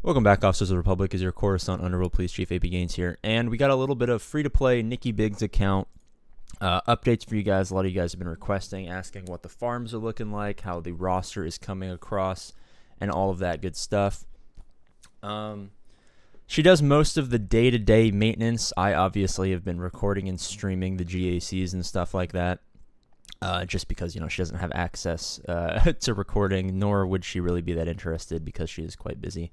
Welcome back, Officers of the Republic. Is your Coruscant Underworld Police Chief AP Gaines here, and we got a little bit of free-to-play Nikki Biggs account updates for you guys. A lot of you guys have been requesting, asking what the farms are looking like, how the roster is coming across, and all of that good stuff. She does most of the day-to-day maintenance. I obviously have been recording and streaming the GACs and stuff like that, just because she doesn't have access to recording, nor would she really be that interested because she is quite busy.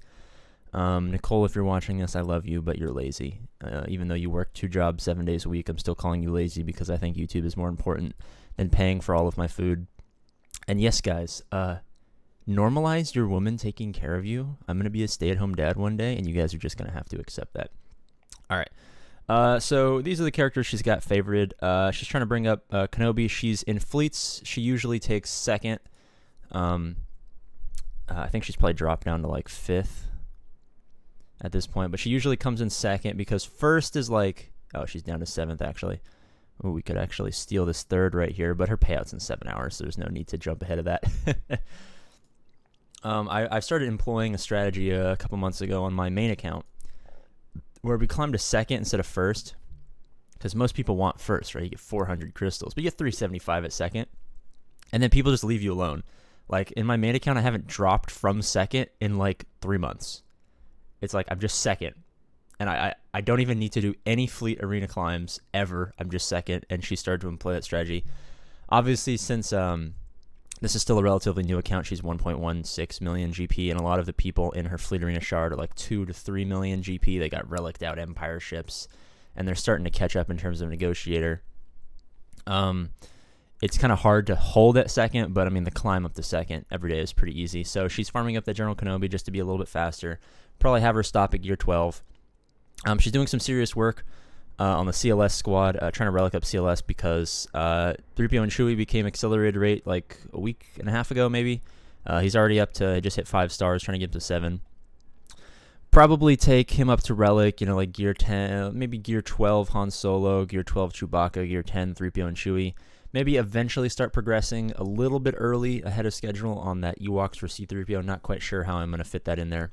Nicole, if you're watching this, I love you, but you're lazy. Even though you work 2 jobs 7 days a week, I'm still calling you lazy because I think YouTube is more important than paying for all of my food. And yes, guys, normalize your woman taking care of you. I'm going to be a stay-at-home dad one day, and you guys are just going to have to accept that. All right. So these are the characters she's got favorited. She's trying to bring up Kenobi. She's in fleets. She usually takes second. I think she's probably dropped down to like 5th. At this point, but she usually comes in second because first is like, oh, she's down to 7th actually. Oh, we could actually steal this 3rd right here, but her payout's in 7 hours, so there's no need to jump ahead of that. I started employing a strategy a couple months ago on my main account where we climb to 2nd instead of 1st, because most people want 1st, right? You get 400 crystals, but you get 375 at 2nd, and then people just leave you alone. Like in my main account, I haven't dropped from 2nd in like 3 months. It's like I'm just 2nd, and I don't even need to do any fleet arena climbs ever. I'm just 2nd, and she started to employ that strategy. Obviously, since this is still a relatively new account, she's 1.16 million GP, and a lot of the people in her fleet arena shard are like 2 to 3 million GP. They got reliced out Empire ships, and they're starting to catch up in terms of negotiator. It's kind of hard to hold at 2nd, but I mean the climb up to 2nd every day is pretty easy. So she's farming up that General Kenobi just to be a little bit faster. Probably have her stop at gear 12. She's doing some serious work on the CLS squad, trying to relic up CLS because 3PO and Chewie became accelerated rate like a week and a half ago maybe. He's already up to, just hit 5 stars, trying to get up to 7. Probably take him up to relic, like gear 10, maybe gear 12 Han Solo, gear 12 Chewbacca, gear 10 3PO and Chewie. Maybe eventually start progressing a little bit early ahead of schedule on that Ewoks for C-3PO. Not quite sure how I'm going to fit that in there.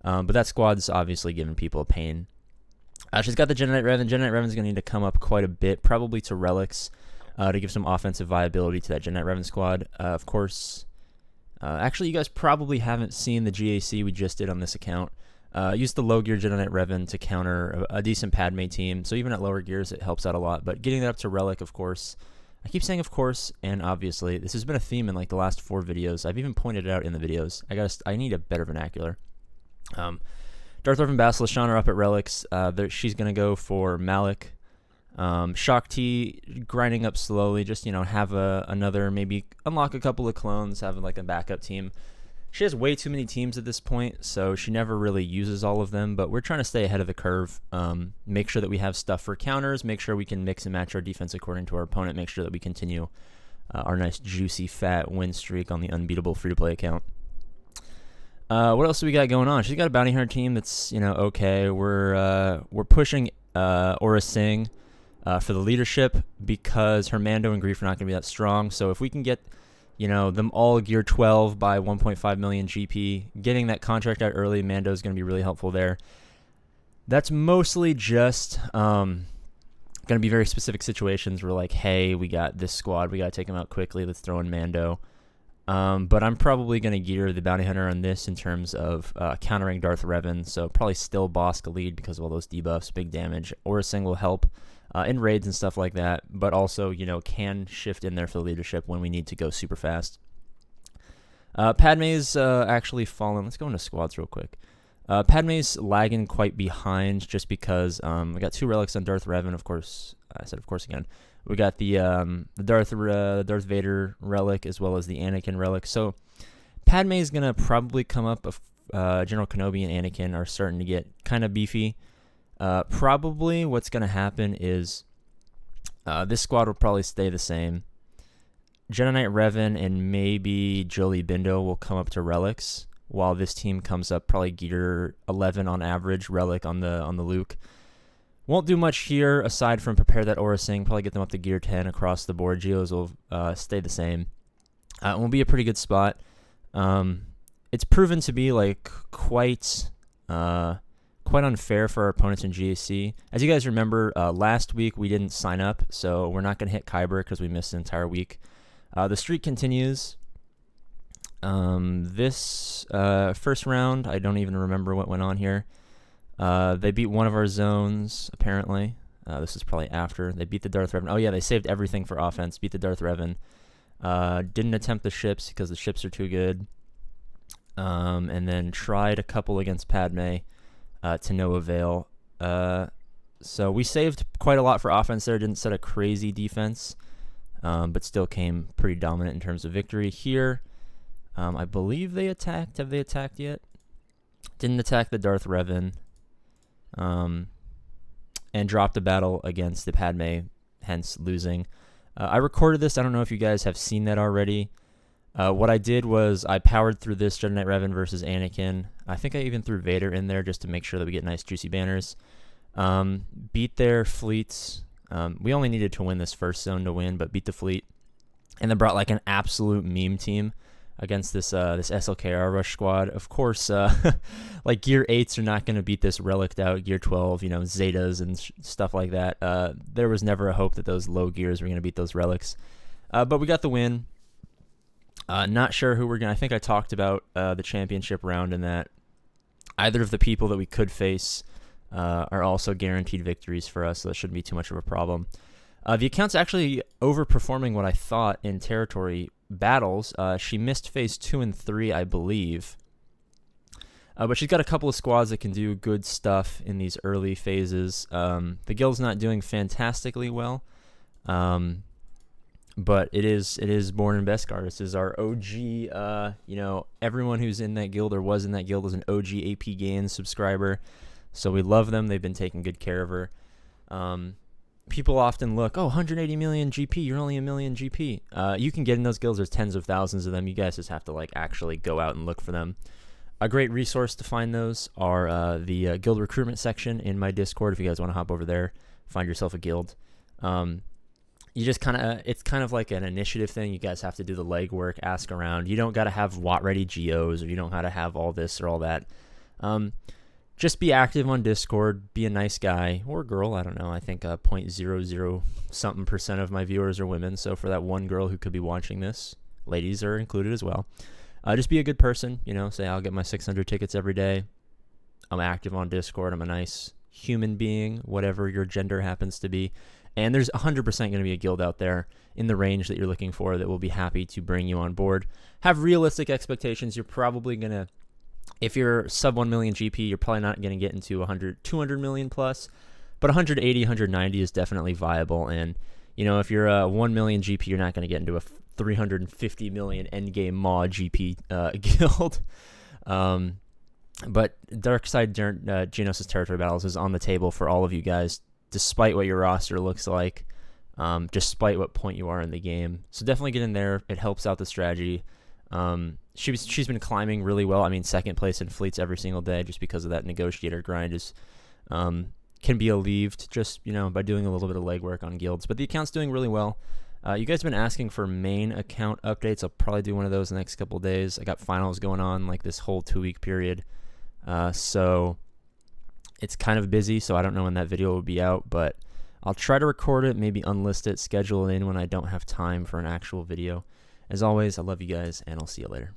But that squad's obviously giving people a pain. She's got the Jedi Knight Revan. Jedi Knight Revan's going to need to come up quite a bit, probably to relics, to give some offensive viability to that Jedi Knight Revan squad. Of course, actually, you guys probably haven't seen the GAC we just did on this account. Use the low gear Jedi Knight Revan to counter a decent Padme team. So even at lower gears, it helps out a lot. But getting that up to relic, of course. I keep saying of course, and obviously, this has been a theme in like the last 4 videos. I've even pointed it out in the videos. I need a better vernacular. Darth Revan Basilisk Shawn are up at relics. She's going to go for Malik. Shock T grinding up slowly. Just, have another, maybe unlock a couple of clones, have like a backup team. She has way too many teams at this point, so she never really uses all of them, but we're trying to stay ahead of the curve. Make sure that we have stuff for counters, make sure we can mix and match our defense according to our opponent, make sure that we continue our nice, juicy, fat win streak on the unbeatable free-to-play account. What else do we got going on? She's got a bounty hunter team that's, okay. We're pushing Aura Singh for the leadership because her Mando and Grief are not going to be that strong, so if we can get them all gear 12 by 1.5 million GP. Getting that contract out early, Mando is going to be really helpful there. That's mostly just going to be very specific situations where like, hey, we got this squad, we got to take them out quickly, let's throw in Mando. But I'm probably going to gear the bounty hunter on this in terms of countering Darth Revan, so probably still Bossk lead because of all those debuffs, big damage. Aura Singh will help in raids and stuff like that, but also, can shift in there for the leadership when we need to go super fast. Padme's actually fallen. Let's go into squads real quick. Padme's lagging quite behind just because we got 2 relics on Darth Revan, of course. I said of course again. We got the Darth Vader relic as well as the Anakin relic. So Padme's going to probably come up. General Kenobi and Anakin are starting to get kind of beefy. Probably what's going to happen is this squad will probably stay the same. Jedi Knight Revan and maybe Jolie Bindo will come up to relics, while this team comes up probably gear 11 on average, relic on the Luke. Won't do much here aside from prepare that Aura Singh, probably get them up to gear 10 across the board. Geos will stay the same. It will be a pretty good spot. It's proven to be like quite Quite unfair for our opponents in GAC. As you guys remember, last week we didn't sign up, so we're not going to hit Kyber because we missed an entire week. The streak continues. This first round, I don't even remember what went on here. They beat one of our zones, apparently. This is probably after. They beat the Darth Revan. Oh, yeah, they saved everything for offense. Beat the Darth Revan. Didn't attempt the ships because the ships are too good. And then tried a couple against Padme to no avail. So we saved quite a lot for offense there. Didn't set a crazy defense, but still came pretty dominant in terms of victory. Here, I believe they attacked. Have they attacked yet? Didn't attack the Darth Revan. And dropped a battle against the Padme, hence losing. I recorded this. I don't know if you guys have seen that already. What I did was I powered through this Jedi Knight Revan versus Anakin. I think I even threw Vader in there just to make sure that we get nice juicy banners. Beat their fleets. We only needed to win this first zone to win, but beat the fleet. And then brought like an absolute meme team against this SLKR rush squad. Of course, like Gear 8s are not going to beat this relicked out Gear 12, Zetas and stuff like that. There was never a hope that those low gears were going to beat those relics. But we got the win. Not sure who we're going to... I think I talked about the championship round and that either of the people that we could face are also guaranteed victories for us, so that shouldn't be too much of a problem. The account's actually overperforming what I thought in territory battles. She missed phase 2 and 3, I believe. But she's got a couple of squads that can do good stuff in these early phases. The guild's not doing fantastically well. But it is Born in Beskar. This is our OG, everyone who's in that guild or was in that guild is an OG AP Gains subscriber. So we love them. They've been taking good care of her. People often look, 180 million GP, you're only a million GP. You can get in those guilds. There's tens of thousands of them. You guys just have to actually go out and look for them. A great resource to find those are the guild recruitment section in my Discord. If you guys want to hop over there, find yourself a guild. You just it's kind of like an initiative thing. You guys have to do the legwork, ask around. You don't got to have Watt ready GOs, or you don't got to have all this or all that. Just be active on Discord. Be a nice guy or girl. I don't know. I think 0.00 something% of my viewers are women. So for that one girl who could be watching this, ladies are included as well. Just be a good person. Say I'll get my 600 tickets every day. I'm active on Discord. I'm a nice human being, whatever your gender happens to be. And there's 100% going to be a guild out there in the range that you're looking for that will be happy to bring you on board. Have realistic expectations. You're probably going to, if you're sub 1 million GP, you're probably not going to get into 200 million plus, but 180, 190 is definitely viable. And, if you're a 1 million GP, you're not going to get into a 350 million endgame Maw GP guild. But Darkside Geonosis Territory Battles is on the table for all of you guys, despite what your roster looks like, despite what point you are in the game. So definitely get in there. It helps out the strategy. She's been climbing really well. I mean, second place in fleets every single day just because of that negotiator grind is can be alleviated just, by doing a little bit of legwork on guilds. But the account's doing really well. You guys have been asking for main account updates. I'll probably do one of those the next couple of days. I got finals going on this whole 2-week period. So it's kind of busy, so I don't know when that video will be out, but I'll try to record it, maybe unlist it, schedule it in when I don't have time for an actual video. As always, I love you guys, and I'll see you later.